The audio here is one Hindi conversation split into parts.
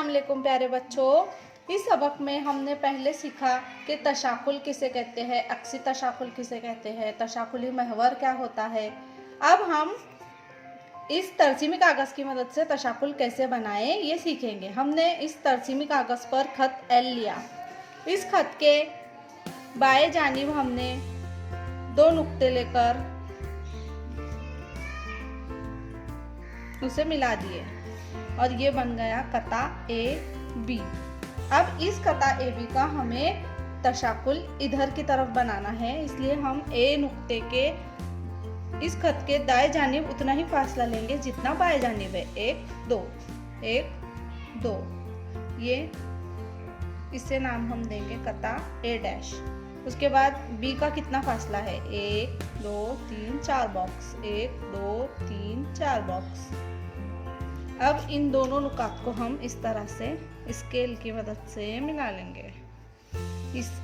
वालेकुम प्यारे बच्चों। इस सबक में हमने पहले सीखा कि तशाकुल किसे कहते हैं, अक्सी तशाकुल किसे कहते हैं, तशाकुली महवर क्या होता है। अब हम इस तरसीमी कागज़ की मदद से तशाकुल कैसे बनाएं ये सीखेंगे। हमने इस तरसीमी कागज़ पर खत एल लिया। इस खत के बाएं जानिब हमने दो नुक्ते लेकर उसे मिला दिए और ये बन गया कता ए बी। अब इस कता ए बी का हमें तशाकुल इधर की तरफ बनाना है, इसलिए हम ए नुक्ते के इस खत के दाएं जानिब उतना ही फासला लेंगे जितना बाएं जानिब है। 1 2 ये इससे नाम हम देंगे कता ए डैश। उसके बाद बी का कितना फासला है, 1 2 3 4 बॉक्स, 1 2 3 4 बॉक्स। अब इन दोनों नुकात को हम इस तरह से स्केल की मदद से मिला लेंगे।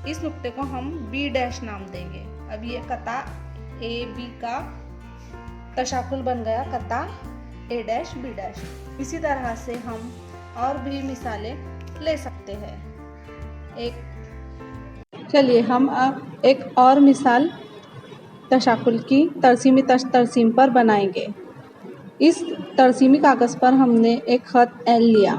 इस नुक्ते को हम बी डैश नाम देंगे। अब ये कता ए बी का तशाकुल बन गया कता ए डैश बी डैश। इसी तरह से हम और भी मिसालें ले सकते हैं। चलिए हम अब एक और मिसाल तशाकुल की तरसीम पर बनाएंगे। इस तरसीमी कागज़ पर हमने एक खत एल लिया।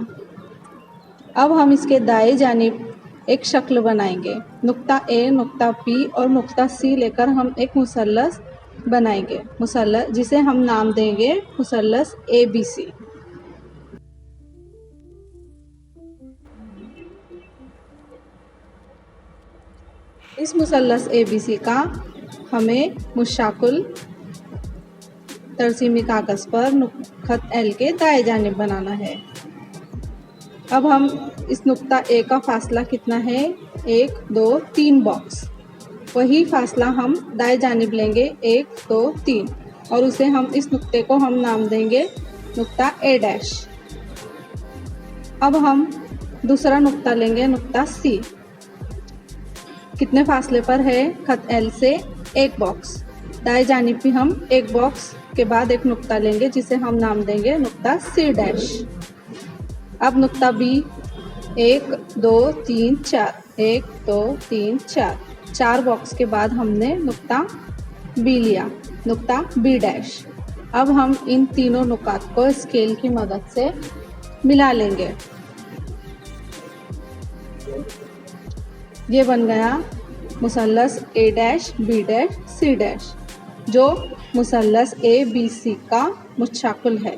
अब हम इसके दाएं जानिब एक शक्ल बनाएंगे। नुक्ता ए, नुक्ता पी और नुक्ता सी लेकर हम एक मुसल्लस बनाएंगे, मुसल्लस जिसे हम नाम देंगे मुसल्लस ए बी सी। इस मुसल्लस ए बी सी का हमें मुशाकुल तरसीमी कागज़ पर खत एल के दाएं जानिब बनाना है। अब हम इस नुक्ता ए का फासला कितना है, 1 2 3 बॉक्स। वही फासला हम दाएं जानिब लेंगे 1 2 3 और उसे हम इस नुक्ते को हम नाम देंगे नुक्ता ए डैश। अब हम दूसरा नुक्ता लेंगे नुक्ता सी। कितने फासले पर है, खत एल से 1 बॉक्स। दाएं जानिब भी हम 1 बॉक्स के बाद एक नुक्ता लेंगे जिसे हम नाम देंगे नुक्ता सी डैश। अब नुक्ता बी 1 2 3 4, 1 2 3 4 बॉक्स के बाद हमने नुक्ता बी लिया, नुक्ता बी डैश। अब हम इन तीनों नुकात को स्केल की मदद से मिला लेंगे। ये बन गया मुसल्लस A dash B dash C dash, जो मुसल्लस ए बी सी का मुशाकुल है।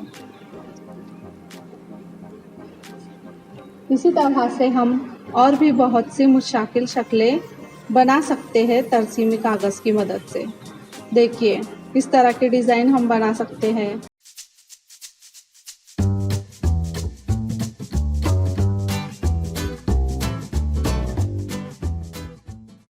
इसी तरह से हम और भी बहुत सी मुशाकिल शक्लें बना सकते हैं तरसीमी कागज़ की मदद से। देखिए इस तरह के डिज़ाइन हम बना सकते हैं।